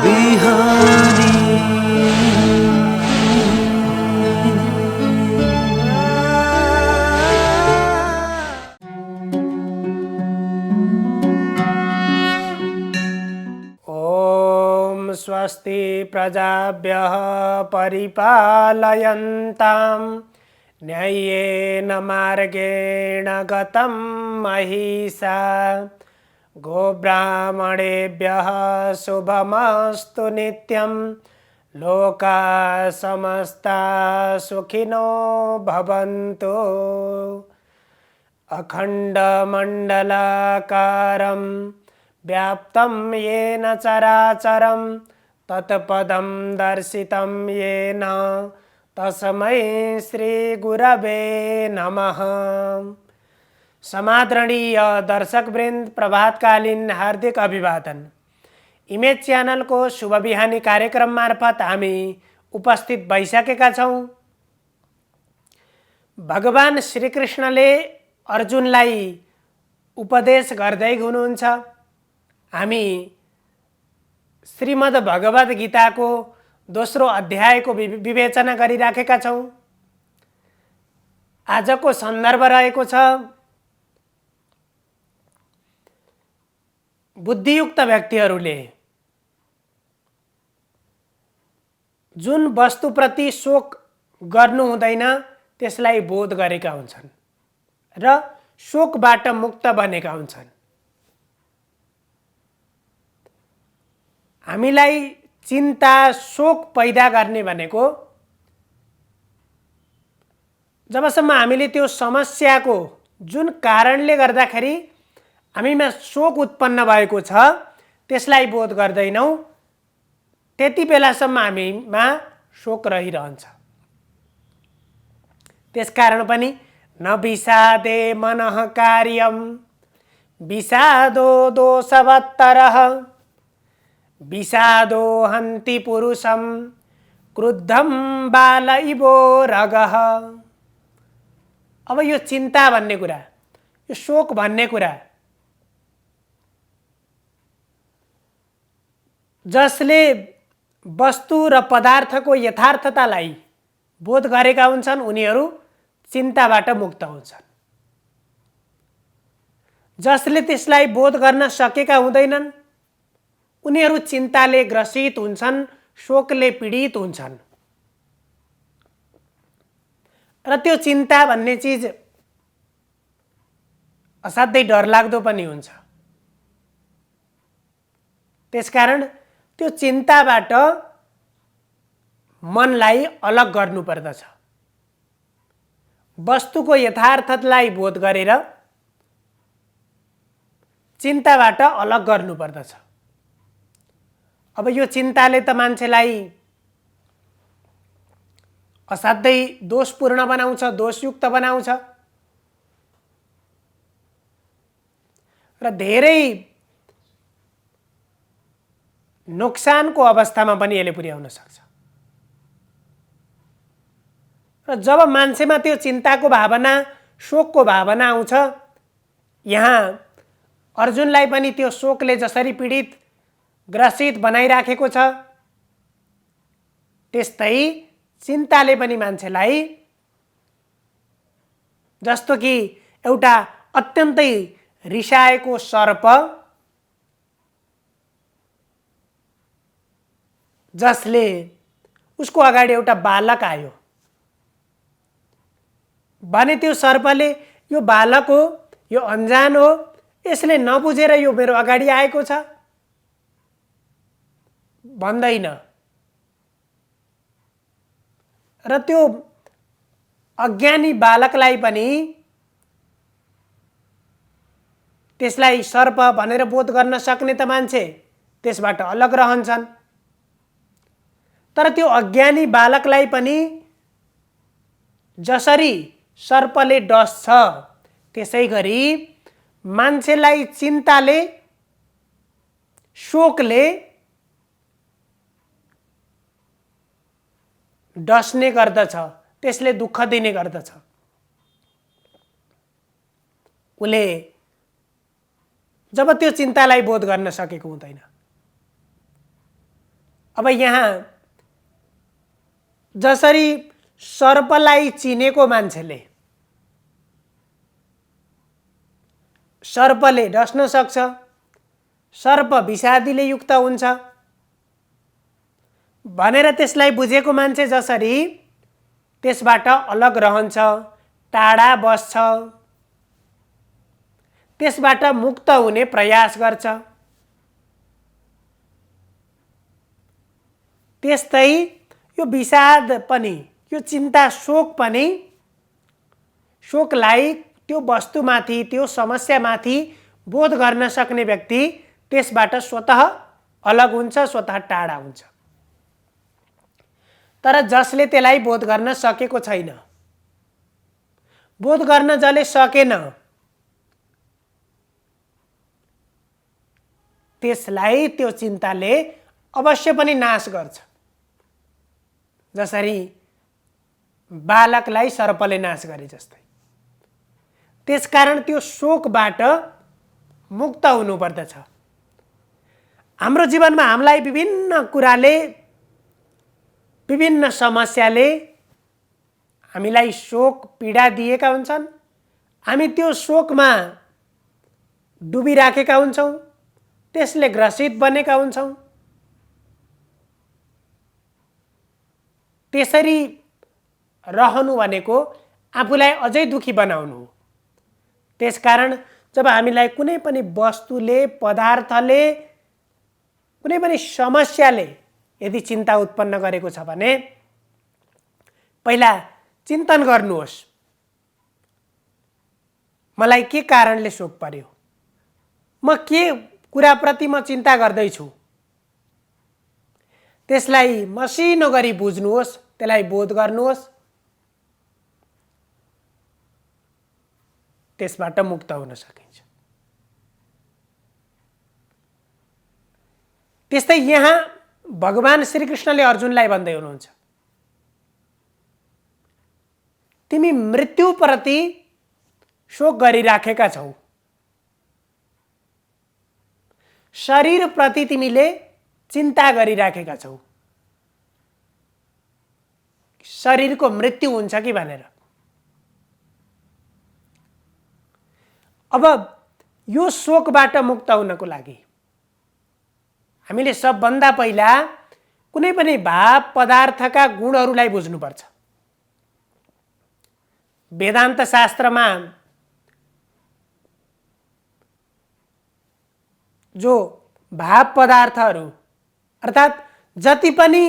बिहानी। ओम स्वस्ति प्रजाभ्यः परिपालयन्तां न्याय्येन मार्गेण गतं महिषा गोब्राह्मणेभ्यः शुभमस्तु नित्यं लोकाः समस्ताः सुखिनो भवन्तु। अखण्डमण्डलाकारं व्याप्तं येन चराचरं तत्पदं दर्शितं येन तस्मै श्रीगुरवे नमः। समादरणीय दर्शकवृन्द, प्रभातकालीन हार्दिक अभिवादन। इमेज च्यानलको शुभ बिहानी कार्यक्रम मार्फत हामी उपस्थित भइसकेका छौँ। भगवान श्रीकृष्णले अर्जुनलाई उपदेश गर्दै हुनुहुन्छ। हामी श्रीमद् भगवद गीताको दोस्रो अध्यायको विवेचना गरिराखेका छौँ। आजको सन्दर्भ रहेको छ बुद्धियुक्त व्यक्तिहरूले जुन वस्तुप्रति शोक गर्नु हुँदैन त्यसलाई बोध गरेका हुन्छन् र शोकबाट मुक्त बनेका हुन्छन्। हामीलाई चिन्ता शोक पैदा गर्ने भनेको जबसम्म हामीले त्यो समस्याको जुन कारणले गर्दाखेरि हामीमा शोक उत्पन्न भएको छ त्यसलाई बोध गर्दैनौँ त्यति बेलासम्म हामीमा शोक रहिरहन्छ। त्यसकारण पनि न विषादे मनः कार्यं विषादो दोषवत्तरः विषादो हन्ति पुरुषं क्रुद्धं बाल इवोरगः। अब यो चिन्ता भन्ने कुरा, यो शोक भन्ने कुरा जसले वस्तु र पदार्थको यथार्थतालाई बोध गरेका हुन्छन् उनीहरू चिन्ताबाट मुक्त हुन्छन्। जसले त्यसलाई बोध गर्न सकेका हुँदैनन् उनीहरू चिन्ताले ग्रसित हुन्छन्, शोकले पीडित हुन्छन्। र त्यो चिन्ता भन्ने चिज असाध्यै डरलाग्दो पनि हुन्छ। त्यसकारण त्यो चिन्ताबाट मनलाई अलग गर्नुपर्दछ। वस्तुको यथार्थतालाई बोध गरेर चिन्ताबाट अलग गर्नुपर्दछ। अब यो चिन्ताले त मान्छेलाई असाध्यै दोषपूर्ण बनाउँछ, दोषयुक्त बनाउँछ र धेरै नोक्सानको अवस्थामा पनि यसले पुर्याउन सक्छ। र जब मान्छेमा त्यो चिन्ताको भावना, शोकको भावना आउँछ, यहाँ अर्जुनलाई पनि त्यो शोकले जसरी पीडित ग्रसित बनाइराखेको छ त्यस्तै चिन्ताले पनि मान्छेलाई, जस्तो कि एउटा अत्यन्तै रिसाएको सर्प जसले उसको अगाडि एउटा बालक आयो भने त्यो सर्पले यो बालक हो, यो अन्जान हो, यसले नबुझेर यो मेरो अगाडि आएको छ भन्दैन। र त्यो अज्ञानी बालकलाई पनि त्यसलाई सर्प भनेर बोध गर्न सक्ने त मान्छे त्यसबाट अलग रहन्छन्। तर त्यो अज्ञानी बालकलाई पनि जसरी सर्पले डस्छ त्यसै गरी मान्छेलाई चिन्ताले, शोकले डस्ने गर्दछ, त्यसले दुःख दिने गर्दछ। उसले जब त्यो चिन्तालाई बोध गर्न सकेको हुँदैन अब यहाँ जसरी सर्पलाई चिनेको मान्छेले सर्पले डस्न सक्छ, सर्प विषादीले युक्त हुन्छ भनेर त्यसलाई बुझेको मान्छे जसरी त्यसबाट अलग रहन्छ, टाढा बस्छ, त्यसबाट मुक्त हुने प्रयास गर्छ, त्यस्तै यो विषाद पनि, यो चिन्ता शोक पनि, शोकलाई त्यो वस्तुमाथि, त्यो समस्यामाथि बोध गर्न सक्ने व्यक्ति त्यसबाट स्वतः अलग हुन्छ, स्वतः टाढा हुन्छ। तर जसले त्यसलाई बोध गर्न सकेको छैन, बोध गर्न जसले सकेन, त्यसलाई त्यो चिन्ताले अवश्य पनि नाश गर्छ, जसरी बालकलाई सर्पले नाश गरे जस्तै। त्यसकारण त्यो शोकबाट मुक्त हुनुपर्दछ। हाम्रो जीवनमा हामीलाई विभिन्न कुराले, विभिन्न समस्याले हामीलाई शोक पीडा दिएका हुन्छन्। हामी त्यो शोकमा डुबिराखेका हुन्छौँ, त्यसले ग्रसित बनेका हुन्छौँ। त्यसरी रहनु भनेको आफूलाई अझै दुखी बनाउनु हो। त्यसकारण जब हामीलाई कुनै पनि वस्तुले, पदार्थले, कुनै पनि समस्याले यदि चिन्ता उत्पन्न गरेको छ भने पहिला चिन्तन गर्नुहोस्, मलाई के कारणले शोक पर्यो, म के कुराप्रति म चिन्ता गर्दैछु, त्यसलाई मसिनो गरी बुझ्नुहोस्, त्यसलाई बोध गर्नुहोस्, त्यसबाट मुक्त हुन सकिन्छ। त्यस्तै यहाँ भगवान श्रीकृष्णले अर्जुनलाई भन्दै हुनुहुन्छ, तिमी मृत्युप्रति शोक गरिराखेका छौ, शरीरप्रति तिमीले चिन्ता गरिराखेका छौ, शरीरको मृत्यु हुन्छ कि भनेर। अब यो शोकबाट मुक्त हुनको लागि हामीले सबभन्दा पहिला कुनै पनि भाव पदार्थका गुणहरूलाई बुझ्नुपर्छ। वेदान्त शास्त्रमा जो भाव पदार्थहरू अर्थात् जति पनि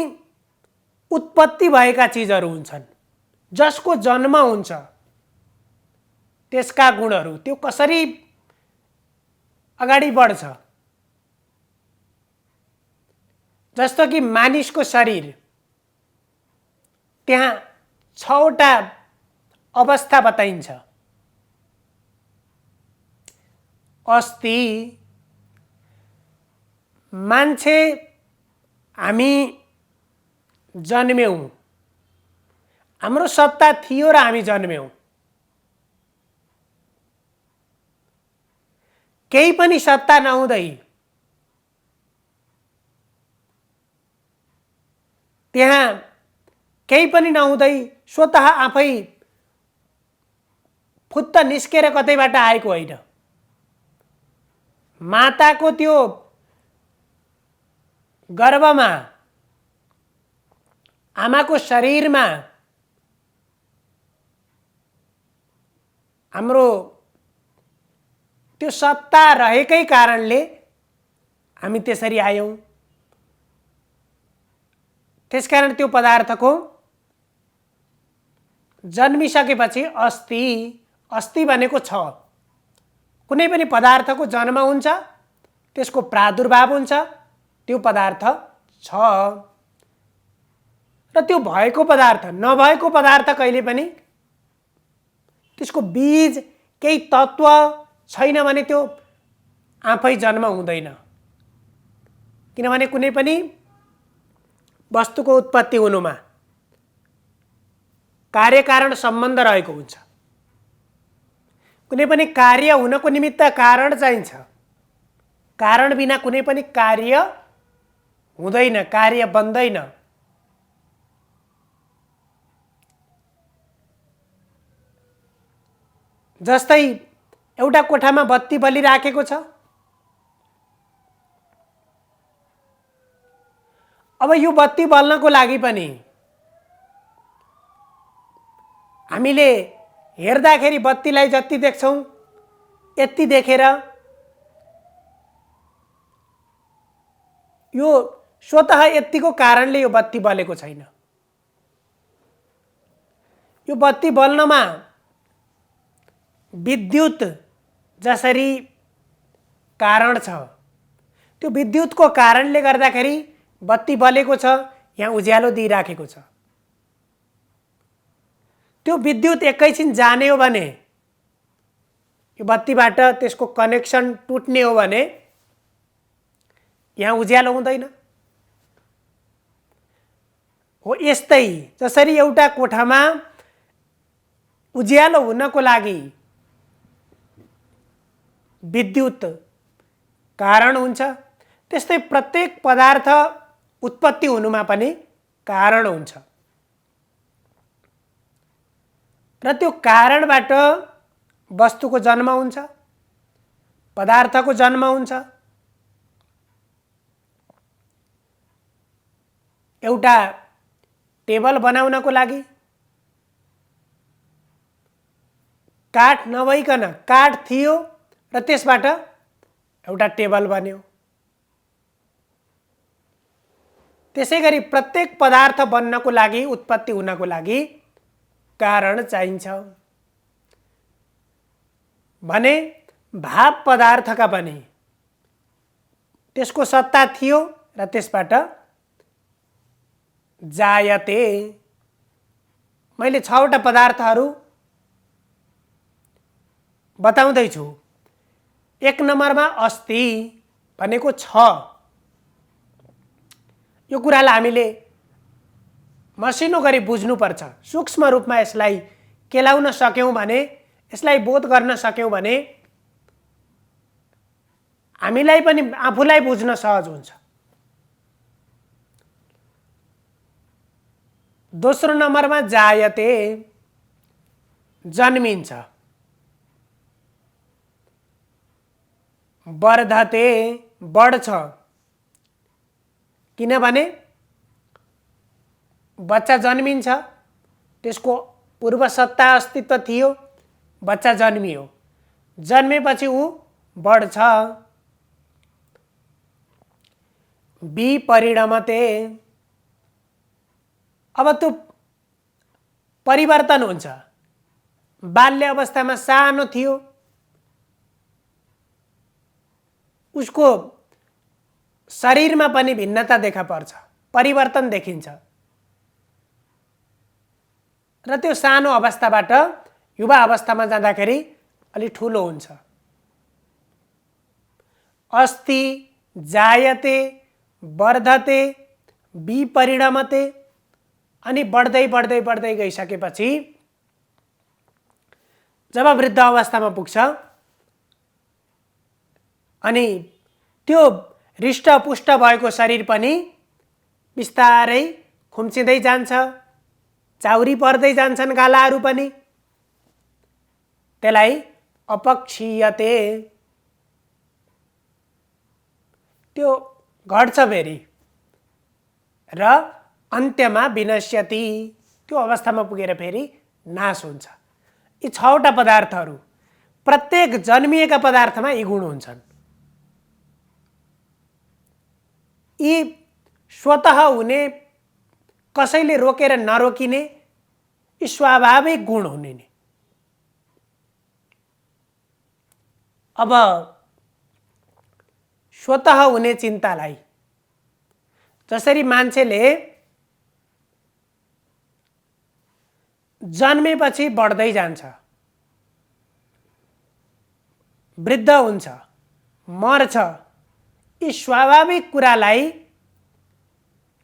उत्पत्ति भएका चिजहरू हुन्छन्, जसको जन्म हुन्छ, त्यसका गुणहरू त्यो कसरी अगाडि बढ्छ। जस्तो कि मानिसको शरीर, त्यहाँ 6वटा अवस्था बताइन्छ। अस्ति मान्छे हामी जन्म्यौँ, हाम्रो सत्ता थियो र हामी जन्म्यौँ। केही पनि सत्ता नहुँदै त्यहाँ केही पनि नहुँदै स्वतः आफै फुत्त निस्केर कतैबाट आएको होइन। माताको त्यो गर्भमा, आमाको शरीरमा हाम्रो त्यो सत्ता रहेकै कारणले हामी त्यसरी आयौँ। त्यसकारण त्यो पदार्थको जन्मिसकेपछि अस्ति, अस्ति भनेको छ, कुनै पनि पदार्थको जन्म हुन्छ, त्यसको प्रादुर्भाव हुन्छ, त्यो पदार्थ छ। र त्यो भएको पदार्थ, नभएको पदार्थ कहिले पनि, त्यसको बीज केही तत्त्व छैन भने त्यो आफै जन्म हुँदैन। किनभने कुनै पनि वस्तुको उत्पत्ति हुनुमा कार्यकारण सम्बन्ध रहेको हुन्छ। कुनै पनि कार्य हुनको निमित्त कारण चाहिन्छ, कारण बिना कुनै पनि कार्य हुँदैन, कार्य बन्दैन। जस्तै एउटा कोठामा बत्ती बलिराखेको छ, अब यो बत्ती बल्नको लागि पनि हामीले हेर्दाखेरि बत्तीलाई जति देख्छौँ यति देखेर यो स्वतः यतिको कारणले यो बत्ती बलेको छैन। यो बत्ती बल्नमा विद्युत जसरी कारण छ, त्यो विद्युतको कारणले गर्दाखेरि बत्ती बलेको छ, यहाँ उज्यालो दिइराखेको छ। त्यो विद्युत एकैछिन जाने हो भने, यो बत्तीबाट त्यसको कनेक्सन टुट्ने हो भने यहाँ उज्यालो हुँदैन। हो यस्तै जसरी एउटा कोठामा उज्यालो हुनको लागि विद्युत कारण हुन्छ, त्यस्तै प्रत्येक पदार्थ उत्पत्ति हुनुमा पनि कारण हुन्छ र त्यो कारणबाट वस्तुको जन्म हुन्छ, पदार्थको जन्म हुन्छ। एउटा टेबल बनाउनको लागि काठ नभइकन काठ थियो र त्यसबाट एउटा टेबल बन्यो। त्यसैगरी प्रत्येक पदार्थ बन्नको लागि, उत्पत्ति हुनको लागि कारण चाहिन्छ भने भाव पदार्थका पनि त्यसको सत्ता थियो र त्यसबाट जायते। मैले 6 वटा पदार्थहरू बताउँदैछु। 1 नम्बरमा अस्ति भनेको छ। यो कुरालाई हामीले मसिनो गरी बुझ्नुपर्छ। सूक्ष्म रूपमा यसलाई केलाउन सक्यौं भने, यसलाई बोध गर्न सक्यौं भने हामीलाई पनि आफूलाई बुझ्न सहज हुन्छ। दोस्रो नम्बरमा जायते, जन्मिन्छ। वर्धते, बढ्छ। किनभने बच्चा जन्मिन्छ, त्यसको पूर्व सत्ता अस्तित्व थियो, बच्चा जन्मियो, जन्मेपछि ऊ बढ्छ। विपरिणमते, अब त्यो परिवर्तन हुन्छ। बाल्य अवस्थामा सानो थियो, उसको शरीरमा पनि भिन्नता देखा पर्छ, परिवर्तन देखिन्छ र त्यो सानो अवस्थाबाट युवा अवस्थामा जाँदाखेरि अलि ठुलो हुन्छ। अस्ति, जायते, वर्धते, विपरिणमते अनि बढ्दै बढ्दै बढ्दै गइसकेपछि जब वृद्ध अवस्थामा पुग्छ अनि त्यो हृष्टपुष्ट भएको शरीर पनि बिस्तारै खुम्चिँदै जान्छ, चाउरी पर्दै जान्छन् गालाहरू पनि। त्यसलाई अपक्षीयते, त्यो घट्छ फेरि र अन्त्यमा विनश्यति, त्यो अवस्थामा पुगेर फेरि नाश हुन्छ। यी 6 वटा पदार्थहरू, प्रत्येक जन्मिएका पदार्थमा यी गुण हुन्छन्। यी स्वतः हुने, कसैले रोकेर नरोकिने, यी स्वाभाविक गुण हुने नि। अब स्वतः हुने चिन्तालाई जसरी मान्छेले जन्मेपछि बढ्दै जान्छ, वृद्ध हुन्छ, मर्छ, यी स्वाभाविक कुरालाई,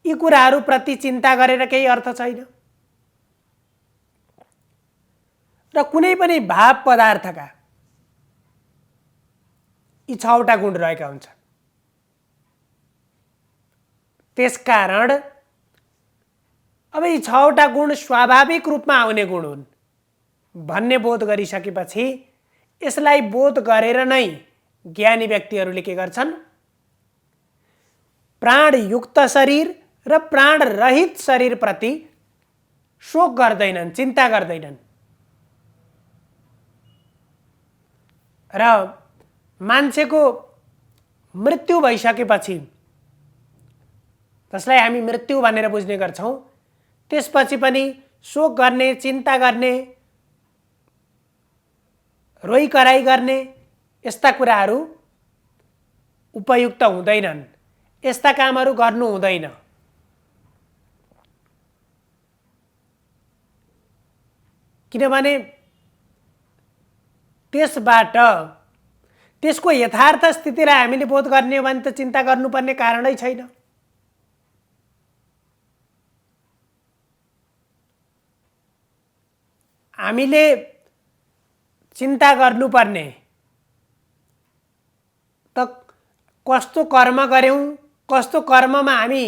यी कुराहरूप्रति चिन्ता गरेर केही अर्थ छैन र कुनै पनि भाव पदार्थका यी 6 वटा गुण रहेका हुन्छन्। त्यसकारण अब यी 6वटा गुण स्वाभाविक रूपमा आउने गुण हुन् भन्ने बोध गरिसकेपछि यसलाई बोध गरेर नै ज्ञानी व्यक्तिहरूले के गर्छन्? प्राणयुक्त शरीर र प्राणरहित शरीरप्रति शोक गर्दैनन्, चिन्ता गर्दैनन्। र मान्छेको मृत्यु भइसकेपछि, जसलाई हामी मृत्यु भनेर बुझ्ने गर्छौँ, त्यसपछि पनि शोक गर्ने, चिन्ता गर्ने, रोइ कराई गर्ने यस्ता कुराहरू उपयुक्त हुँदैनन्। यस्ता कामहरू गर्नु हुँदैन। किनभने त्यसबाट त्यसको यथार्थ स्थितिलाई हामीले बोध गर्ने हो भने त चिन्ता गर्नुपर्ने कारणै छैन। हामीले चिन्ता गर्नुपर्ने त कस्तो कर्म गर्यौं, कस्तो कर्ममा हामी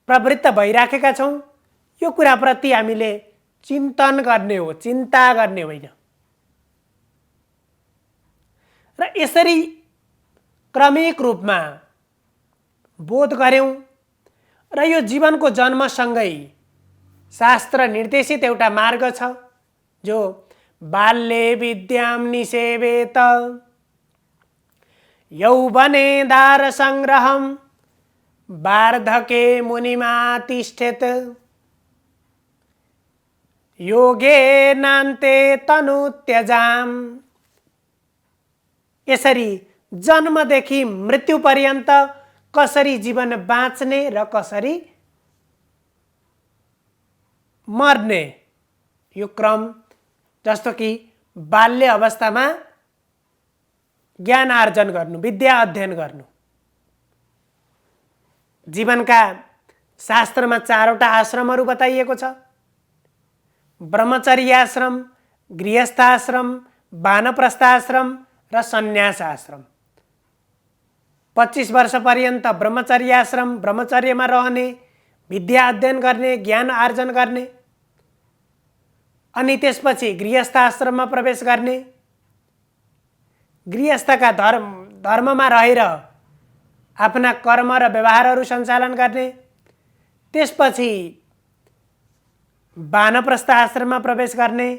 प्रवृत्त भइराखेका छौं, यो कुराप्रति हामीले चिन्तन गर्ने हो, चिन्ता गर्ने होइन। र यसरी क्रमिक रूपमा बोध गर्यौं र यो जीवनको जन्मसँगै शास्त्र निर्देशित एउटा मार्ग छ जो बाल्ये विद्यां निसेवेत यौवने दार संग्रहं वार्धके मुनिमातिष्ठेत योगे नान्ते तनु त्यजाम। यसरी जन्मदेखि मृत्यु पर्यन्त कसरी जीवन बाँच्ने र कसरी मर्ने यो क्रम, जस्तो कि बाल्य अवस्थामा ज्ञान आर्जन गर्नु, विद्या अध्ययन गर्नु। जीवनका शास्त्रमा 4वटा आश्रमहरू बताइएको छ: ब्रह्मचर्याश्रम, गृहस्थाश्रम, वानप्रस्थाश्रम र सन्यास आश्रम। 25 वर्ष पर्यन्त ब्रह्मचर्याश्रम, ब्रह्मचर्यमा रहने, विद्या अध्ययन गर्ने, ज्ञान आर्जन गर्ने, अनि त्यसपछि गृहस्थाश्रममा प्रवेश गर्ने, गृहस्थका धर्ममा रहेर आफ्ना कर्म र व्यवहारहरू सञ्चालन गर्ने, त्यसपछि वानप्रस्थ आश्रममा प्रवेश गर्ने,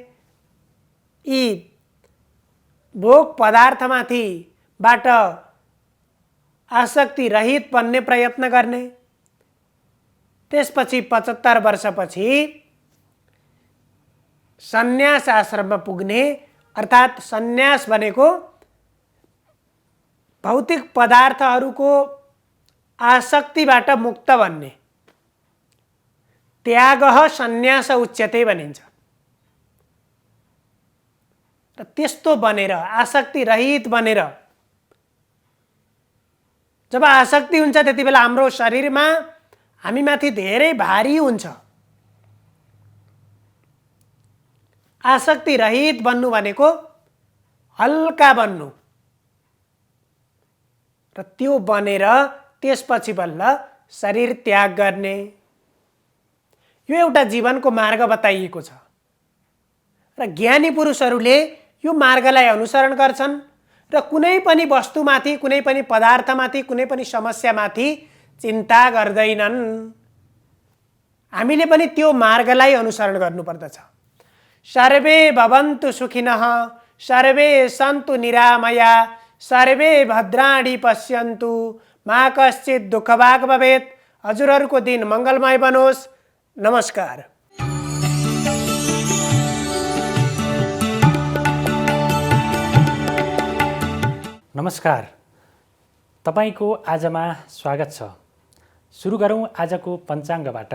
यी भोग पदार्थमाथिबाट आसक्ति रहित बन्ने प्रयत्न गर्ने, त्यसपछि 75 वर्षपछि सन्यास आश्रममा पुग्ने, अर्थात् सन्यास भनेको भौतिक पदार्थहरूको आसक्तिबाट मुक्त बन्ने, त्यागः सन्यास उच्यते भनिन्छ। र त्यस्तो बनेर, आसक्ति रहित बनेर, जब आसक्ति हुन्छ त्यति बेला हाम्रो शरीरमा हामीमाथि धेरै भारी हुन्छ। आसक्ति रहित बन्नु भनेको हल्का बन्नु, र त्यो बनेर त्यसपछि बल्ल शरीर त्याग गर्ने। यो एउटा जीवनको मार्ग बताइएको छ र ज्ञानी पुरुषहरूले यो मार्गलाई अनुसरण गर्छन् र कुनै पनि वस्तुमाथि, कुनै पनि पदार्थमाथि, कुनै पनि समस्यामाथि चिन्ता गर्दैनन्। हामीले पनि त्यो मार्गलाई अनुसरण गर्नुपर्दछ। सर्वे भवन्तु सुखिनः, सर्वे सन्तु निरामया, सर्वे भद्राणि पश्यन्तु, मा कश्चित् दुःखभाग् भवेत्। हजुरहरूको दिन मङ्गलमय बनोस्। नमस्कार। नमस्कार, तपाईको आजमा स्वागत छ। सुरु गरौँ आजको पञ्चाङ्गबाट।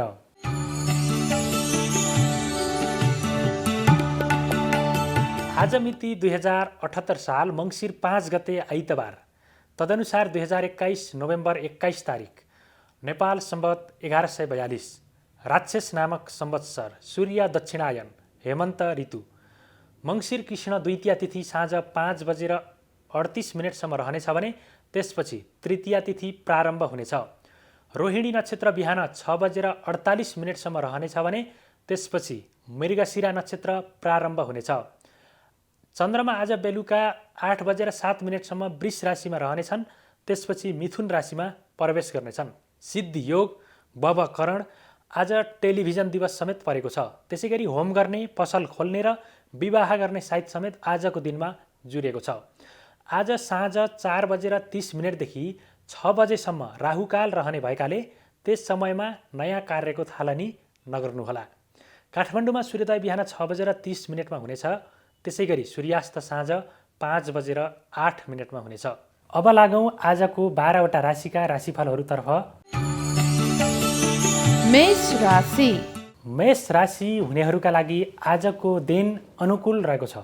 आज मिति 2078 साल मङ्सिर 5 गते आइतबार, तदनुसार 2021 नोभेम्बर 21 तारिक, नेपाल सम्वत 1142, राक्षस नामक संवत्सर, सूर्य दक्षिणायन, हेमन्त ऋतु, मङ्सिर कृष्ण द्वितीया तिथि साँझ 5:38 सम्म रहनेछ भने त्यसपछि तृतीया तिथि प्रारम्भ हुनेछ। रोहिणी नक्षत्र बिहान 6:48 रहनेछ भने त्यसपछि मृगशिरा नक्षत्र प्रारम्भ हुनेछ। चन्द्रमा आज बेलुका 8:07 वृष राशिमा रहनेछन्, त्यसपछि मिथुन राशिमा प्रवेश गर्नेछन्। सिद्धि योग बवकरण आज टेलिभिजन दिवस समेत परेको छ। त्यसैगरी होम गर्ने, पसल खोल्ने र विवाह गर्ने साइत समेत आजको दिनमा जुरेको छ। आज साँझ 4:30 देखि 6 बजेसम्म राहुकाल रहने भएकाले त्यस समयमा नयाँ कार्यको थालनी नगर्नुहोला। काठमाडौँमा सूर्योदय बिहान 6:30 हुनेछ। त्यसैगरी सूर्यास्त साँझ 5:08 हुनेछ। अब लागौँ आजको 12वटा राशिका राशिफलहरूतर्फ। मेष राशि। मेष राशि हुनेहरूका लागि आजको दिन अनुकूल रहेको छ।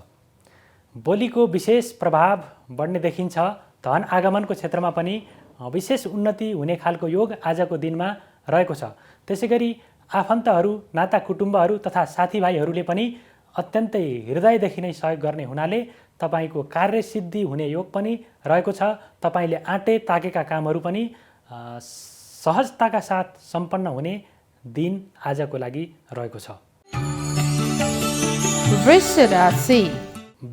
बोलीको विशेष प्रभाव बढ्ने देखिन्छ। धन आगमनको क्षेत्रमा पनि विशेष उन्नति हुने खालको योग आजको दिनमा रहेको छ। त्यसैगरी आफन्तहरू, नाता कुटुम्बहरू तथा साथीभाइहरूले पनि अत्यन्तै हृदयदेखि नै सहयोग गर्ने हुनाले तपाईँको कार्यसिद्धि हुने योग पनि रहेको छ। तपाईँले आँटे ताकेका कामहरू पनि सहजताका साथ सम्पन्न हुने दिन आजको लागि रहेको छ। वृष राशि।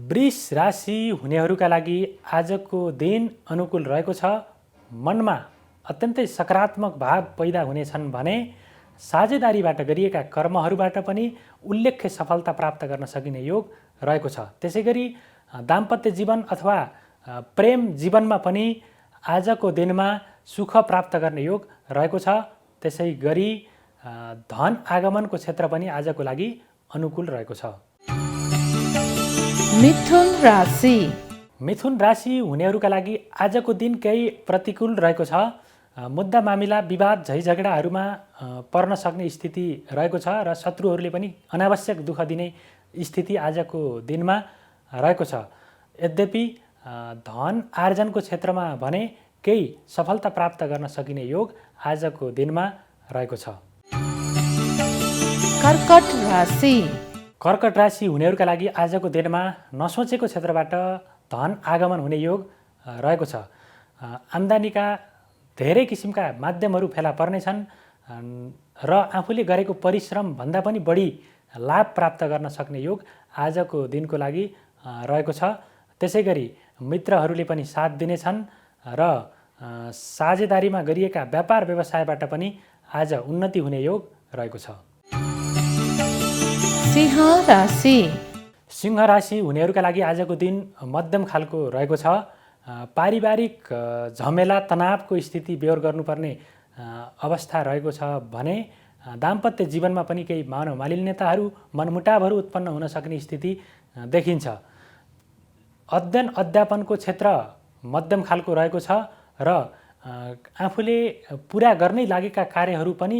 वृष राशि हुनेहरूका लागि आजको दिन अनुकूल रहेको छ। मनमा अत्यन्तै सकारात्मक भाव पैदा हुनेछन् भने साझेदारीबाट गरिएका कर्महरूबाट पनि उल्लेख्य सफलता प्राप्त गर्न सकिने योग रहेको छ। त्यसैगरी दाम्पत्य जीवन अथवा प्रेम जीवनमा पनि आजको दिनमा सुख प्राप्त गर्ने योग रहेको छ। त्यसै गरी धन आगमनको क्षेत्र पनि आजको लागि अनुकूल रहेको छ। मिथुन राशि। मिथुन राशि हुनेहरूका लागि आजको दिन केही प्रतिकूल रहेको छ। मुद्दा मामिला, विवाद, झैझगडाहरूमा पर्न सक्ने स्थिति रहेको छ र शत्रुहरूले पनि अनावश्यक दुःख दिने स्थिति आजको दिनमा रहेको छ। यद्यपि धन आर्जनको क्षेत्रमा भने केही सफलता प्राप्त गर्न सकिने योग आजको दिनमा रहेको छ। कर्कट राशि। कर्कट राशि हुनेहरूका लागि आजको दिनमा नसोचेको क्षेत्रबाट धन आगमन हुने योग रहेको छ। आम्दानीका धेरै किसिमका माध्यमहरू फेला पर्नेछन् र आफूले गरेको परिश्रम भन्दा पनि बढी लाभ प्राप्त गर्न सक्ने योग आजको दिनको लागि रहेको छ। त्यसैगरी मित्रहरूले पनि साथ दिनेछन् र साझेदारीमा गरिएका व्यापार व्यवसायबाट पनि आज उन्नति हुने योग रहेको छ। सिंह राशि। सिंह राशि हुनेहरूका लागि आजको दिन मध्यम खालको रहेको छ। पारिवारिक झमेला, तनावको स्थिति बेहोर गर्नुपर्ने अवस्था रहेको छ भने दाम्पत्य जीवनमा पनि केही मानव मालिन्यताहरू, मनमुटावहरू उत्पन्न हुन सक्ने स्थिति देखिन्छ। अध्ययन अध्यापनको क्षेत्र मध्यम खालको रहेको छ र आफूले पुरा गर्नै लागेका कार्यहरू पनि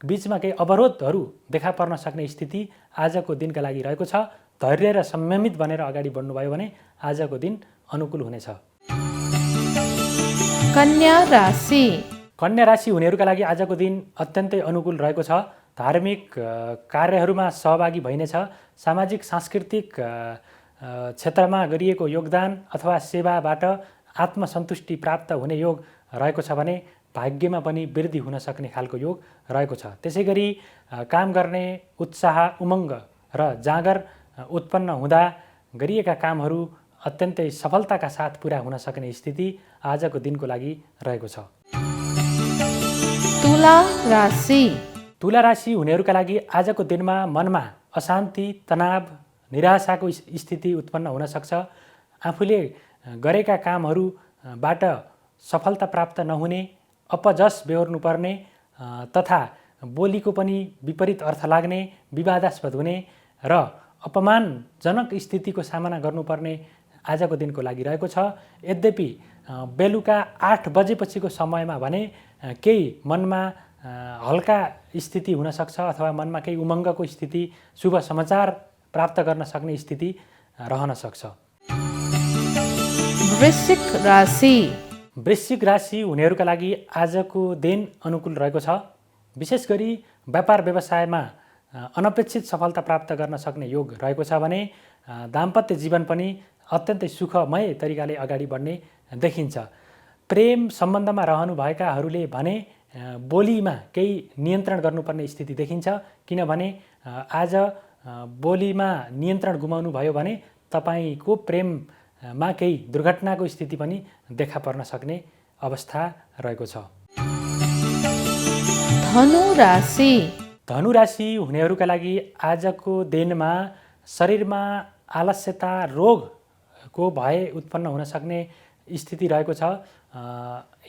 बीचमा केही अवरोधहरू देखा पर्न सक्ने स्थिति आजको दिनका लागि रहेको छ। धैर्य र संयमित बनेर अगाडि बढ्नुभयो भने आजको दिन अनुकूल हुनेछ। कन्या राशि। कन्या राशि हुनेहरूका लागि आजको दिन अत्यन्तै अनुकूल रहेको छ। धार्मिक कार्यहरूमा सहभागी भइनेछ। सामाजिक सांस्कृतिक क्षेत्रमा गरिएको योगदान अथवा सेवाबाट आत्मसन्तुष्टि प्राप्त हुने योग रहेको छ भने भाग्यमा पनि वृद्धि हुन सक्ने खालको योग रहेको छ। त्यसैगरी काम गर्ने उत्साह, उमङ्ग र जाँगर उत्पन्न हुँदा गरिएका कामहरू अत्यन्तै सफलताका साथ पुरा हुन सक्ने स्थिति आजको दिनको लागि रहेको छ। तुला राशि। तुला राशि हुनेहरूका लागि आजको दिनमा मनमा अशान्ति, तनाव, निराशाको स्थिति उत्पन्न हुन सक्छ। आफूले गरेका कामहरूबाट सफलता प्राप्त नहुने, अपजस बेहोर्नुपर्ने तथा बोलीको पनि विपरीत अर्थ लाग्ने, विवादास्पद हुने र अपमानजनक स्थितिको सामना गर्नुपर्ने आजको दिनको लागि रहेको छ। यद्यपि बेलुका 8 बजेपछिको समयमा भने केही मनमा हल्का स्थिति हुन सक्छ अथवा मनमा केही उमङ्गको स्थिति, शुभ समाचार प्राप्त गर्न सक्ने स्थिति रहन सक्छ। वृश्चिक राशि। वृश्चिक राशि हुनेहरूका लागि आजको दिन अनुकूल रहेको छ। विशेष गरी व्यापार व्यवसायमा अनपेक्षित सफलता प्राप्त गर्न सक्ने योग रहेको छ भने दाम्पत्य जीवन पनि अत्यन्तै सुखमय तरिकाले अगाडि बढ्ने देखिन्छ। प्रेम सम्बन्धमा रहनुभएकाहरूले भने बोलीमा केही नियन्त्रण गर्नुपर्ने स्थिति देखिन्छ, किनभने आज बोलीमा नियन्त्रण गुमाउनु भयो भने तपाईँको प्रेममा केही दुर्घटनाको स्थिति पनि देखा पर्न सक्ने अवस्था रहेको छ। धनु राशि धनु राशि हुनेहरूका लागि आजको दिनमा शरीरमा आलस्यता रोगको भय उत्पन्न हुन सक्ने स्थिति रहेको छ।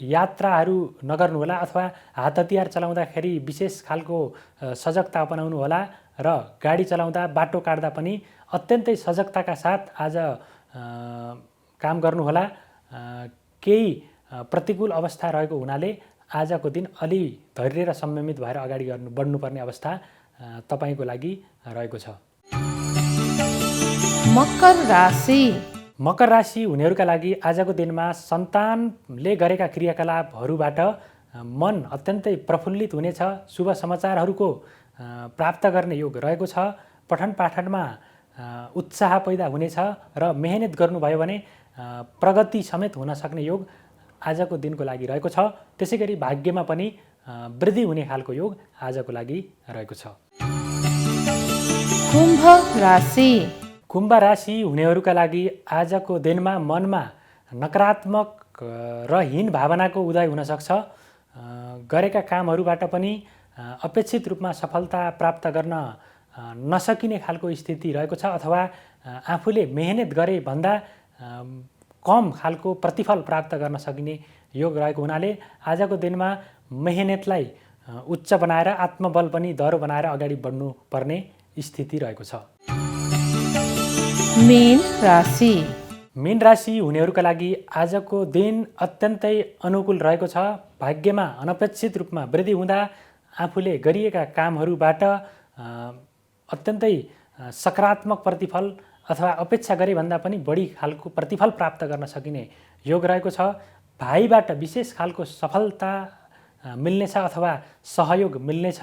यात्राहरू नगर्नुहोला अथवा हात हतियार चलाउँदाखेरि विशेष खालको सजगता अपनाउनु होला र गाडी चलाउँदा बाटो काट्दा पनि अत्यन्तै सजगताका साथ आज काम गर्नुहोला। केही प्रतिकूल अवस्था रहेको हुनाले आजको दिन अलि धैर्य र संयमित भएर अगाडि बढ्नुपर्ने अवस्था तपाईँको लागि रहेको छ। मकर राशि मकर राशि हुनेहरूका लागि आजको दिनमा सन्तानले गरेका क्रियाकलापहरूबाट मन अत्यन्तै प्रफुल्लित हुनेछ। शुभ समाचारहरूको प्राप्त गर्ने योग रहेको छ। पठन पाठनमा उत्साह पैदा हुनेछ र मेहनत गर्नुभयो भने प्रगति समेत हुन सक्ने योग आजको दिनको लागि रहेको छ। त्यसै गरी भाग्यमा पनि वृद्धि हुने खालको योग आजको लागि रहेको छ। कुम्भ राशि कुम्भ राशि हुनेहरूका लागि आजको दिनमा मनमा नकारात्मक र हीन भावनाको उदय हुन सक्छ। गरेका कामहरूबाट पनि अपेक्षित रूपमा सफलता प्राप्त गर्न नसकिने खालको स्थिति रहेको छ अथवा आफूले मेहनत गरे भन्दा कम खालको प्रतिफल प्राप्त गर्न सकिने योग रहेको हुनाले आजको दिनमा मेहनतलाई उच्च बनाएर आत्मबल पनि दह्रो बनाएर अगाडि बढ्नुपर्ने स्थिति रहेको छ। मीन राशि मीन राशि हुनेहरूका लागि आजको दिन अत्यन्तै अनुकूल रहेको छ। भाग्यमा अनपेक्षित रूपमा वृद्धि हुँदा आफूले गरिएका कामहरूबाट अत्यन्तै सकारात्मक प्रतिफल अथवा अपेक्षा गरे भन्दा पनि बढी खालको प्रतिफल प्राप्त गर्न सकिने योग रहेको छ। भाइबाट विशेष खालको सफलता मिल्नेछ अथवा सहयोग मिल्नेछ।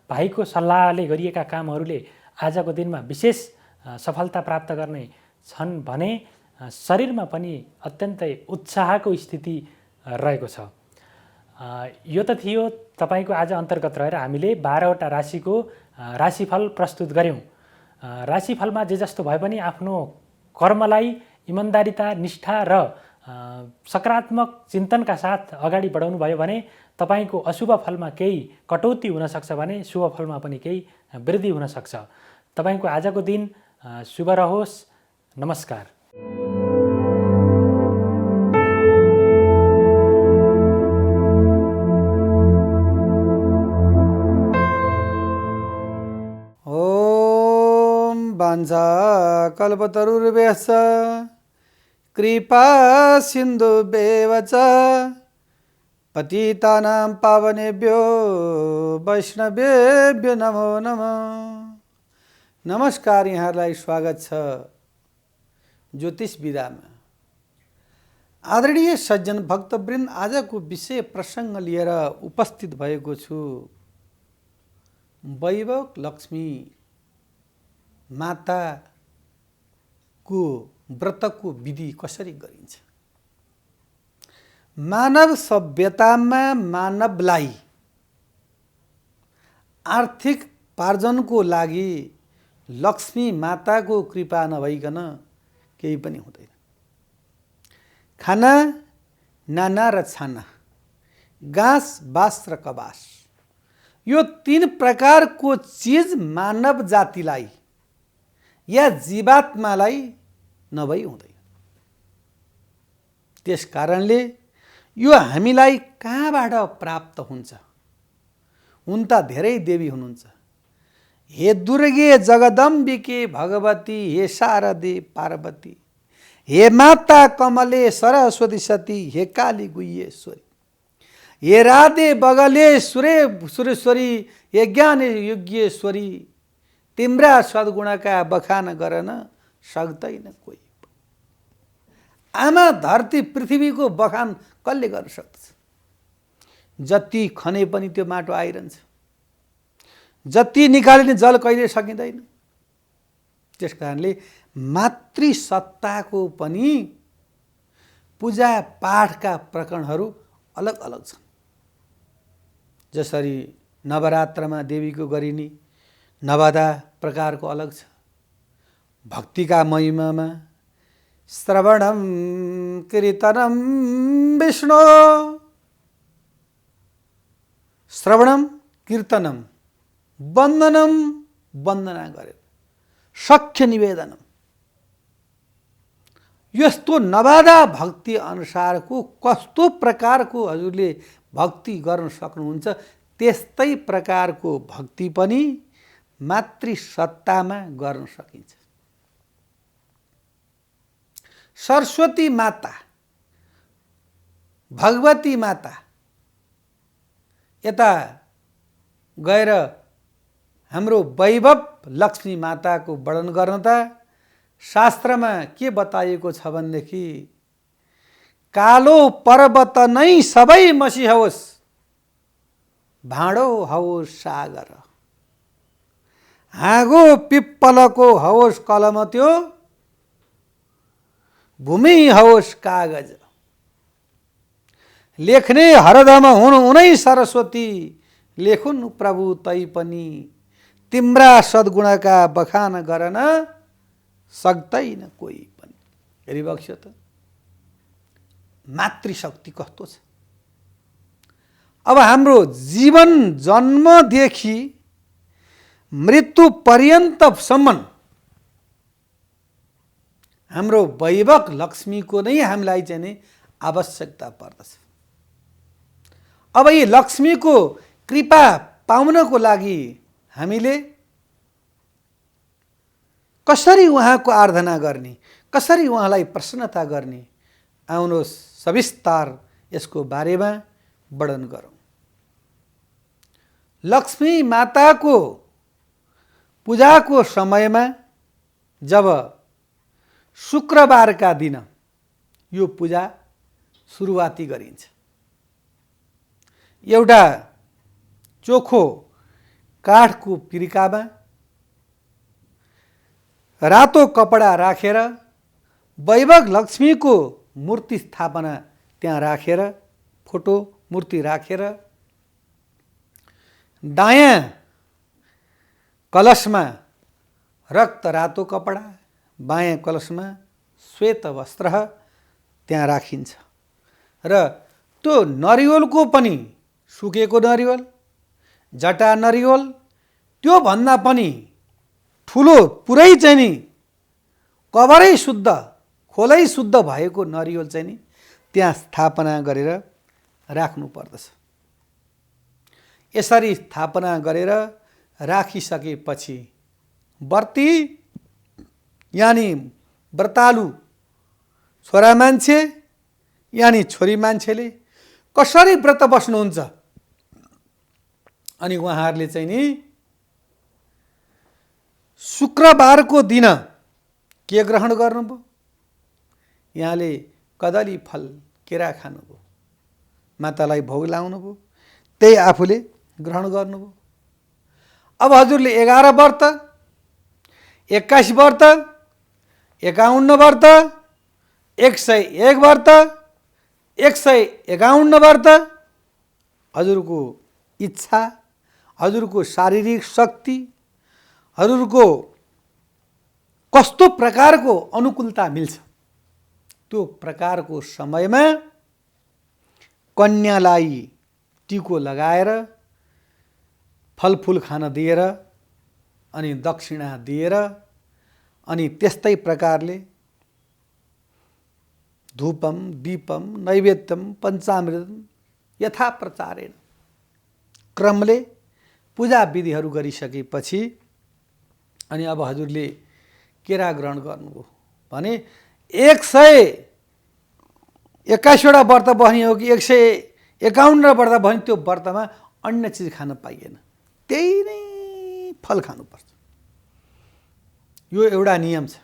भाइको सल्लाहले गरिएका कामहरूले आजको दिनमा विशेष सफलता प्राप्त गर्ने छन् भने शरीरमा पनि अत्यन्तै उत्साहको स्थिति रहेको छ। यो त थियो तपाईको आज अन्तर्गत रहेर हामीले 12वटा राशिको राशिफल प्रस्तुत गर्यौं। राशिफलमा जे जस्तो भए पनि आफ्नो कर्मलाई इमानदारीता, निष्ठा र सकारात्मक चिन्तनका साथ अगाडि बढाउनु भयो भने तपाईको अशुभ फलमा केही कटौती हुन सक्छ भने शुभ फलमा पनि केही वृद्धि हुन सक्छ। तपाईको आजको दिन शुभ रहोस्। नमस्कार। वाञ्छा कल्पतरुर्भ्यश्च कृपा सिन्धुभ्येव च पतितानां पावनेभ्यो वैष्णवेभ्यो नमो नमः। नमस्कार, यहाँहरूलाई स्वागत छ ज्योतिष विधामा। आदरणीय सज्जन भक्तवृन्द, आजको विषय प्रसङ्ग लिएर उपस्थित भएको छु। वैभव लक्ष्मी माताको व्रतको विधि कसरी गरिन्छ। मानव सभ्यतामा मानवलाई आर्थिक पार्जनको लागि लक्ष्मी माताको कृपा नभइकन केही पनि हुँदैन। खाना, नाना र छाना, घाँस, बास र कबास, यो 3 प्रकारको चिज मानव जातिलाई या जीवात्मालाई नभई हुँदैन। त्यस कारणले यो हामीलाई कहाँबाट प्राप्त हुन्छ? हुन त धेरै देवी हुनुहुन्छ। हे दुर्गे जगदम्बिके भगवती, हे शारदे पार्वती, हे माता कमले सरस्वती सती, हे काली गुह्येश्वरी, हे राधे बगले सुरेश्वरी, हे ज्ञान योग्येश्वरी, तिम्रा सद्गुणका बखान गर्न सक्दैन कोही। आमा धरती पृथ्वीको बखान कसले गर्न सक्छ? जति खने पनि त्यो माटो आइरहन्छ, जति निकालिने जल कहिले सकिँदैन। त्यस कारणले मातृसत्ताको पनि पूजा पाठका प्रकरणहरू अलग अलग छन्। जसरी नवरात्रमा देवीको गरिने नवदा प्रकारको अलग छ। भक्तिका महिमामा श्रवणम कीर्तनम विष्णु, श्रवणम कीर्तनम वन्दनम, वन्दना गरेर सख्य निवेदनम, यस्तो नवादा भक्ति अनुसारको कस्तो प्रकारको हजुरले भक्ति गर्न सक्नुहुन्छ, त्यस्तै प्रकारको भक्ति पनि मातृसत्तामा गर्न सकिन्छ। सरस्वती माता, भगवती माता यता गएर हाम्रो वैभव लक्ष्मी माताको वर्णन गर्न त शास्त्रमा के बताइएको छ भनेदेखि कालो पर्वत नै सबै मसिहोस्, भाँडो होस् सागर, हाँगो पिप्पलको होस् कलम, त्यो भूमि होस् कागज, लेख्ने हरदम हुनु उनै सरस्वती, लेखुन् प्रभु तै पनि, तिम्रा सद्गुणका बखान गर्न सक्दैन कोही पनि। हेरिबक्स्यो त मातृशक्ति कस्तो छ। अब हाम्रो जीवन जन्मदेखि मृत्यु पर्यन्तसम्म हाम्रो वैभव लक्ष्मीको नै हामीलाई चाहिँ नि आवश्यकता पर्दछ। अब यी लक्ष्मीको कृपा पाउनको लागि हामीले कसरी उहाँको आराधना गर्ने, कसरी उहाँलाई प्रसन्नता गर्ने, आउनुहोस् सविस्तार यसको बारेमा वर्णन गरौँ। लक्ष्मी माताको पूजाको समयमा जब शुक्रबारका दिन यो पूजा सुरुवाती गरिन्छ, एउटा चोखो काठको पिरिकामा रातो कपडा राखेर वैभव लक्ष्मीको मूर्ति स्थापना त्यहाँ राखेर, फोटो मूर्ति राखेर, दायाँ कलशमा रक्त रातो कपडा, बायाँ कलशमा श्वेत वस्त्र त्यहाँ राखिन्छ र त्यो नरिवलको पनि सुकेको नरिवल, जटा नरिवल, त्यो भन्दा पनि ठुलो पुरै चाहिँ नि कभरै शुद्ध, खोलै शुद्ध भएको नरिवल चाहिँ नि त्यहाँ स्थापना गरेर राख्नु पर्दछ। यसरी स्थापना गरेर राखिसकेपछि व्रती यानि व्रतालु छोरा मान्छे यानि छोरी मान्छेले कसरी व्रत बस्नुहुन्छ, अनि उहाँहरूले चाहिँ नि शुक्रबारको दिन के ग्रहण गर्नुभयो, यहाँले कदली फल केरा खानुभयो, मातालाई भोग लाउनुभयो, त्यही आफूले ग्रहण गर्नुभयो। अब हजुरले 11 व्रत, 21 व्रत, 51 व्रत, 101 व्रत, 151 व्रत, हजुरको इच्छा, हजुरको शारीरिक शक्ति, हजुरको कस्तो प्रकारको अनुकूलता मिल्छ, त्यो प्रकारको समयमा कन्यालाई टिको लगाएर फलफुल खान दिएर अनि दक्षिणा दिएर अनि त्यस्तै प्रकारले धूपम दीपम नैवेद्यम पञ्चामृतम यथा प्रचारेण क्रमले पूजा विधिहरू गरिसकेपछि अनि अब हजुरले केरा ग्रहण गर्नुभयो भने 121वटा व्रत बस्ने हो कि 151 व्रत बस्ने, त्यो व्रतमा अन्य चिज खान पाइएन, त्यही नै फल खानुपर्छ। यो एउटा नियम छ।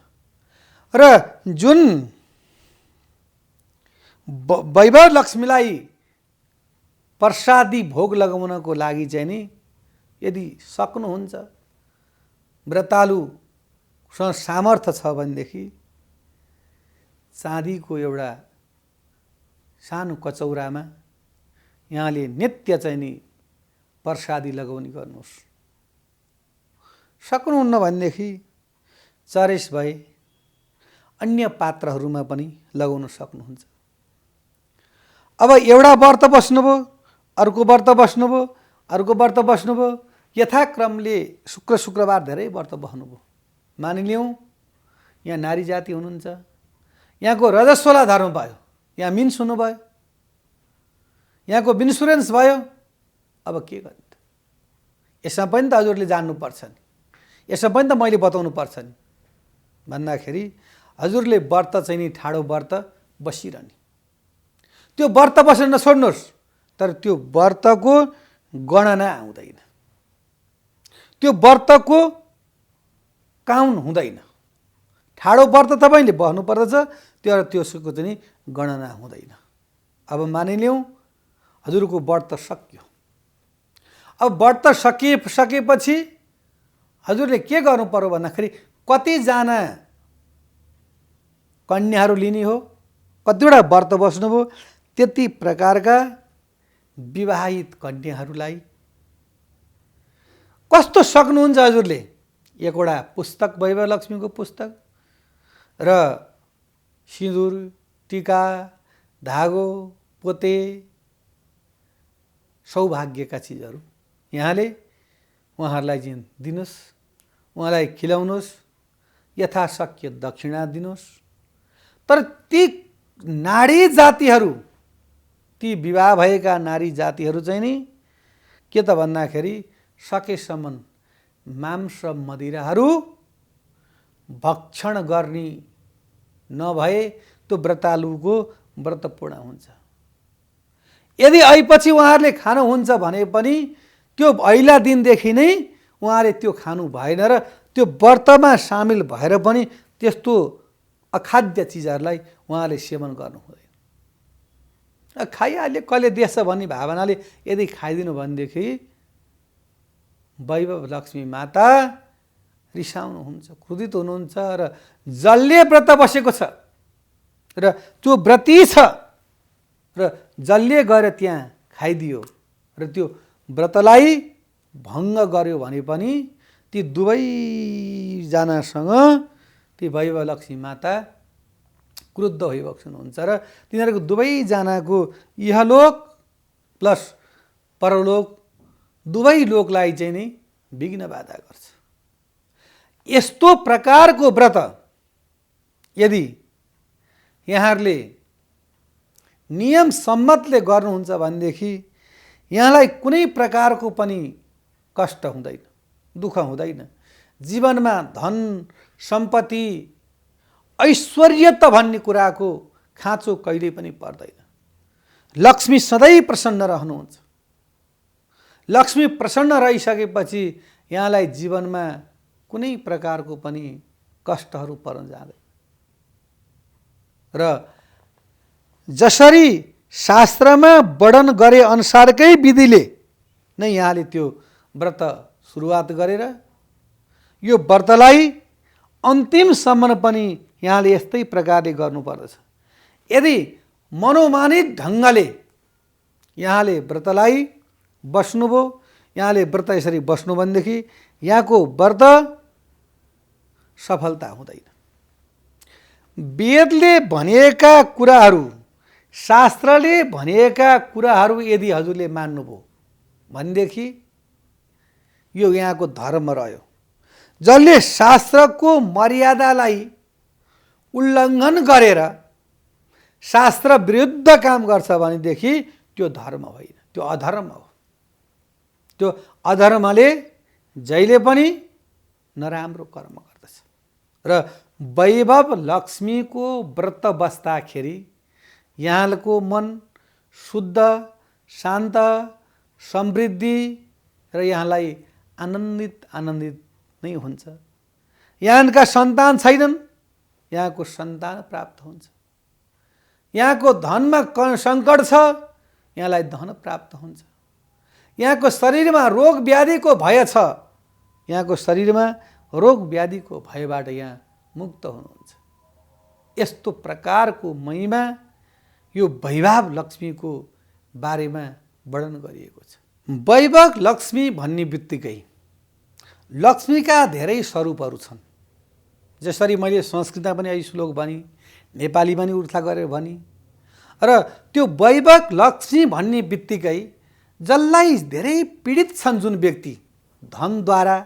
र जुन वैभव लक्ष्मीलाई प्रसादी भोग लगाउनको लागि चाहिँ नि यदि सक्नुहुन्छ, व्रतालुसँग सामर्थ्य छ भनेदेखि चाँदीको एउटा सानो कचौरामा यहाँले नित्य चाहिँ नि प्रसादी लगाउने गर्नुहोस्। सक्नुहुन्न भनेदेखि चरेस भए अन्य पात्रहरूमा पनि लगाउन सक्नुहुन्छ। अब एउटा व्रत बस्नुभयो, अर्को व्रत बस्नुभयो, अर्को व्रत बस्नुभयो, यथाक्रमले शुक्रबार धेरै व्रत बस्नुभयो। मानिलिउँ यहाँ नारी जाति हुनुहुन्छ, यहाँको रजस्वला धर्म भयो, यहाँ मिन्स हुनुभयो, यहाँको इन्सुरेन्स भयो। अब के गर्ने त? यसमा पनि त हजुरले जान्नुपर्छ नि, यसमा पनि त मैले बताउनु पर्छ नि भन्दाखेरि हजुरले व्रत चाहिँ नि ठाडो व्रत बसिरहने। त्यो व्रत बसेर नछोड्नुहोस्, तर त्यो व्रतको गणना आउँदैन, त्यो व्रतको काउन्ट हुँदैन। ठाडो व्रत तपाईँले बस्नुपर्दछ, त्यसको चाहिँ गणना हुँदैन। अब मानिलिउँ हजुरको व्रत सक्यो। अब व्रत सकेपछि हजुरले के गर्नु पर्यो भन्दाखेरि कतिजना कन्याहरू लिने हो, कतिवटा व्रत बस्नुभयो, त्यति प्रकारका विवाहित कन्याहरूलाई कस्तो सक्नुहुन्छ हजुरले? एकवटा पुस्तक, वैभव लक्ष्मीको पुस्तक र सिन्दुर, टीका, धागो, पोते, सौभाग्यका चिजहरू यहाँले उहाँहरूलाई दिनुहोस्, उहाँलाई खिलाउनुहोस्, यथाशक्य दक्षिणा दिनुहोस्। तर ती नारी जातिहरू, ती विवाह भएका नारी जातिहरू चाहिँ नि के त भन्दाखेरि सकेसम्म मांस मदिराहरू भक्षण गर्ने नभए त्यो व्रतालुको व्रत पूर्ण हुन्छ। यदि अहिपछि उहाँहरूले खानुहुन्छ भने पनि त्यो पहिला दिनदेखि नै उहाँले त्यो खानु भएन र त्यो व्रतमा सामेल भएर पनि त्यस्तो अखाद्य चिजहरूलाई उहाँले सेवन गर्नु हुँदैन। खाइहाल्यो, कसले देख्छ भन्ने भावनाले यदि खाइदिनु भनेदेखि वैभव लक्ष्मी माता रिसाउनुहुन्छ, क्रोधित हुनुहुन्छ र जसले व्रत बसेको छ र त्यो व्रती छ र जसले गएर त्यहाँ खाइदियो र त्यो व्रतलाई भङ्ग गर्यो भने पनि ती दुवैजनासँग ती वैभव लक्ष्मी माता क्रुद्ध भइबक्सनुहुन्छ र तिनीहरूको दुवैजनाको इहलोक प्लस परलोक दुवै लोकलाई चाहिँ नि विघ्न बाधा गर्छ। यस्तो प्रकारको व्रत यदि यहाँहरूले नियम सम्मतले गर्नुहुन्छ भनेदेखि यहाँलाई कुनै प्रकारको पनि कष्ट हुँदैन, दुःख हुँदैन। जीवनमा धन सम्पत्ति ऐश्वर्य त भन्ने कुराको खाँचो कहिल्यै पनि पर्दैन। लक्ष्मी सधैँ प्रसन्न रहनुहुन्छ। लक्ष्मी प्रसन्न रहिसकेपछि यहाँलाई जीवनमा कुनै प्रकारको पनि कष्टहरू पर्न जाँदैन। र जसरी शास्त्रमा वर्णन गरे अनुसारकै विधिले नै यहाँले त्यो व्रत सुरुवात गरेर यो व्रतलाई अन्तिमसम्म पनि यहाँले यस्तै प्रकारले गर्नुपर्दछ। यदि मनोमानित ढङ्गले यहाँले व्रतलाई बस्नुभयो, यहाँले व्रत यसरी बस्नु भनेदेखि यहाँको व्रत सफलता हुँदैन। वेदले भनेका कुराहरू, शास्त्रले भनेका कुराहरू यदि हजुरले मान्नुभयो भनेदेखि यो यहाँको धर्म रह्यो। जसले शास्त्रको मर्यादालाई उल्लङ्घन गरेर शास्त्र विरुद्ध काम गर्छ भनेदेखि त्यो धर्म होइन, त्यो अधर्म हो। त्यो अधर्मले जहिले पनि नराम्रो कर्म गर्दछ। र वैभव लक्ष्मीको व्रत बस्दाखेरि यहाँको मन शुद्ध, शान्त, समृद्धि र यहाँलाई आनन्दित नै हुन्छ। यहाँका सन्तान छैनन्, यहाँको सन्तान प्राप्त हुन्छ। यहाँको धनमा सङ्कट छ, यहाँलाई धन प्राप्त हुन्छ। यहाँको शरीरमा रोग व्याधिको भय छ, यहाँको शरीरमा रोग व्याधिको भयबाट यहाँ मुक्त हुनुहुन्छ। यस्तो प्रकारको महिमा यो वैभव लक्ष्मीको बारेमा वर्णन गरिएको छ। वैभव लक्ष्मी भन्ने बित्तिकै लक्ष्मीका धेरै स्वरूपहरू छन्। जसरी मैले संस्कृतमा पनि यही श्लोक भनी, नेपालीमा पनि उल्था गरेर भनी, र त्यो वैभव लक्ष्मी भन्ने बित्तिकै जसलाई धेरै पीडित छन् जुन व्यक्ति, धनद्वारा,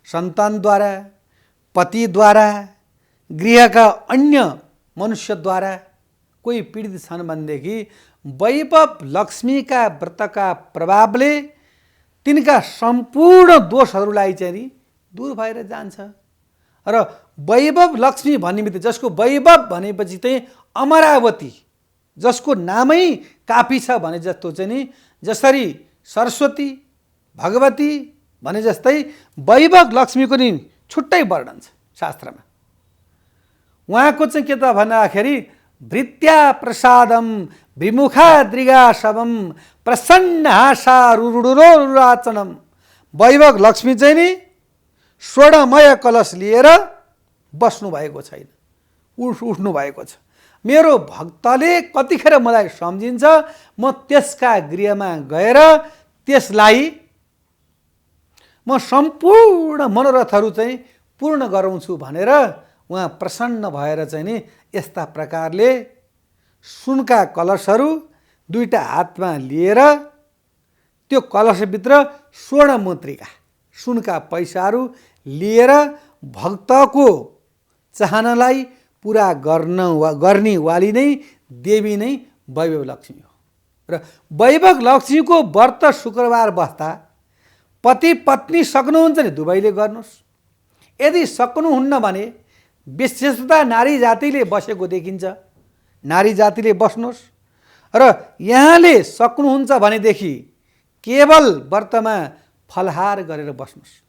सन्तानद्वारा, पतिद्वारा, गृहका अन्य मनुष्यद्वारा कोही पीडित छन् भनेदेखि वैभव लक्ष्मीका व्रतका प्रभावले तिनका सम्पूर्ण दोषहरूलाई चाहिँ नि दूर भएर जान्छ। र वैभव लक्ष्मी भन्ने बित्तिकै जसको वैभव भनेपछि चाहिँ अमरावती, जसको नामै काफी छ भने जस्तो चाहिँ नि, जसरी सरस्वती, भगवती भने जस्तै वैभव लक्ष्मीको नि छुट्टै वर्णन छ शास्त्रमा। उहाँको चाहिँ के त भन्दाखेरि भृत्या प्रसादम विमुखा दृगाशवम प्रसन्न हासारुरुराचनम। वैभव लक्ष्मी चाहिँ नि स्वर्णमय कलश लिएर बस्नु भएको छैन, उठ्नु भएको छ। मेरो भक्तले कतिखेर मलाई सम्झिन्छ, म त्यसका गृहमा गएर त्यसलाई म सम्पूर्ण मनोरथहरू चाहिँ पूर्ण गराउँछु भनेर उहाँ प्रसन्न भएर चाहिँ नि यस्ता प्रकारले सुनका कलशहरू दुईटा हातमा लिएर त्यो कलशभित्र स्वर्ण मुद्रिका सुनका पैसाहरू लिएर भक्तको चाहनालाई पुरा गर्ने वाली नै देवी नै वैभव लक्ष्मी हो। र वैभव लक्ष्मीको व्रत शुक्रबार बस्दा पति पत्नी सक्नुहुन्छ नि दुवैले गर्नुहोस्। यदि सक्नुहुन्न भने विशेषतः नारी जातिले बसेको देखिन्छ, नारी जातिले बस्नुहोस्। र यहाँले सक्नुहुन्छ भनेदेखि केवल व्रतमा फलहार गरेर बस्नुहोस्,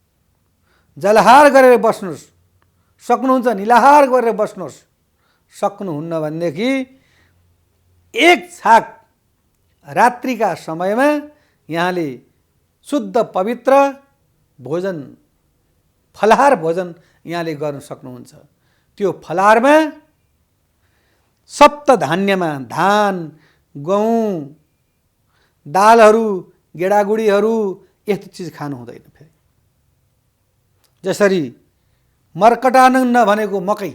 जलहार गरेर बस्नुहोस्, सक्नुहुन्छ निलाहार गरेर बस्नुहोस्। सक्नुहुन्न भनेदेखि एक छाक रात्रिका समयमा यहाँले शुद्ध पवित्र भोजन, फलहार भोजन यहाँले गर्न सक्नुहुन्छ। त्यो फलहारमा सप्त धान्यमा धान, गहुँ, दालहरू, गेडागुडीहरू यस्तो चिज खानु हुँदैन। फेरि जसरी मर्कटानन्न भनेको मकै,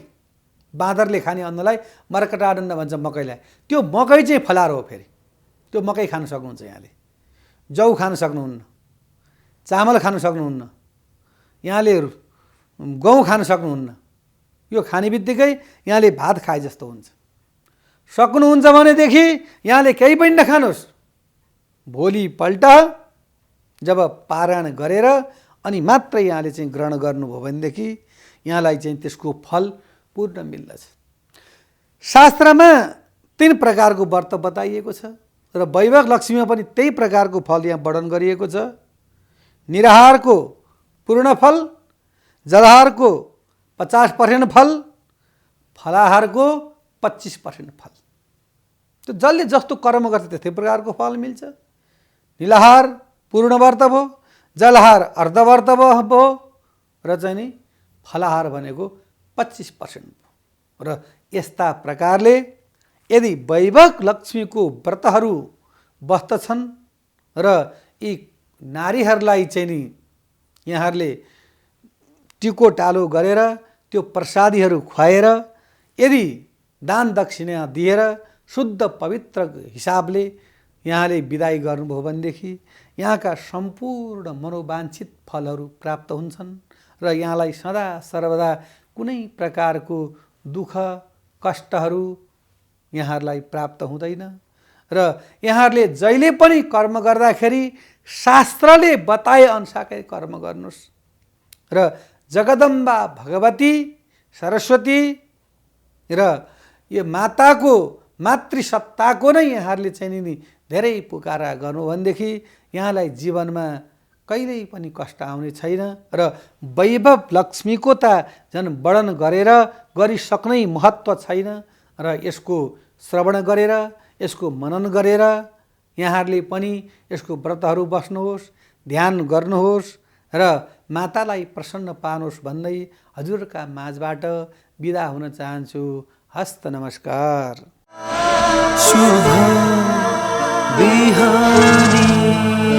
बाँदरले खाने अन्नलाई मर्कटानन्न भन्छ मकैलाई, त्यो मकै चाहिँ फलार हो। फेरि त्यो मकै खान सक्नुहुन्छ यहाँले, जौ खान सक्नुहुन्न, चामल खान सक्नुहुन्न, यहाँले गहुँ खान सक्नुहुन्न। यो खाने बित्तिकै यहाँले भात खाए जस्तो हुन्छ। सक्नुहुन्छ भनेदेखि यहाँले केही पनि नखानुहोस्। भोलिपल्ट जब पारायण गरेर अनि मात्र यहाँले चाहिँ ग्रहण गर्नुभयो भनेदेखि यहाँलाई चाहिँ त्यसको फल पूर्ण मिल्दछ। शास्त्रमा 3 प्रकारको व्रत बताइएको छ र वैभव लक्ष्मीमा पनि त्यही प्रकारको फल यहाँ वर्णन गरिएको छ। निराहारको पूर्ण फल, जलहारको 50% फल, फलाहारको 25% फल। त्यो जसले जस्तो कर्म गर्छ त्यस्तै प्रकारको फल मिल्छ। निराहार पूर्ण व्रत भयो, जलहार अर्ध व्रत भयो र चाहिँ नि फलाहार भनेको 25% भयो। र यस्ता प्रकारले यदि वैभव लक्ष्मीको व्रतहरू बस्दछन् र यी नारीहरूलाई चाहिँ नि यहाँहरूले टिको टालो गरेर त्यो प्रसादीहरू खुवाएर यदि दान दक्षिणा दिएर शुद्ध पवित्र हिसाबले यहाँले विदाई गर्नुभयो भनेदेखि यहाँका सम्पूर्ण मनोवाञ्छित फलहरू प्राप्त हुन्छन् र यहाँलाई सदा सर्वदा कुनै प्रकारको दुःख कष्टहरू यहाँहरूलाई प्राप्त हुँदैन। र यहाँहरूले जहिले पनि कर्म गर्दाखेरि शास्त्रले बताए अनुसारकै कर्म गर्नुहोस्। र जगदम्बा भगवती सरस्वती र यो माताको मातृसत्ताको नै यहाँहरूले चाहिँ नि धेरै पुकारा गर्नु भनेदेखि यहाँलाई जीवनमा कहिल्यै पनि कष्ट आउने छैन। र वैभव लक्ष्मीको त झन् वर्णन गरेर गरिसक्नै महत्त्व छैन। र यसको श्रवण गरेर, यसको मनन गरेर यहाँहरूले पनि यसको व्रतहरू बस्नुहोस्, ध्यान गर्नुहोस् र मातालाई प्रसन्न पार्नुहोस् भन्दै हजुरका माझबाट बिदा हुन चाहन्छु। हस्त नमस्कार। शुभ बिहानी।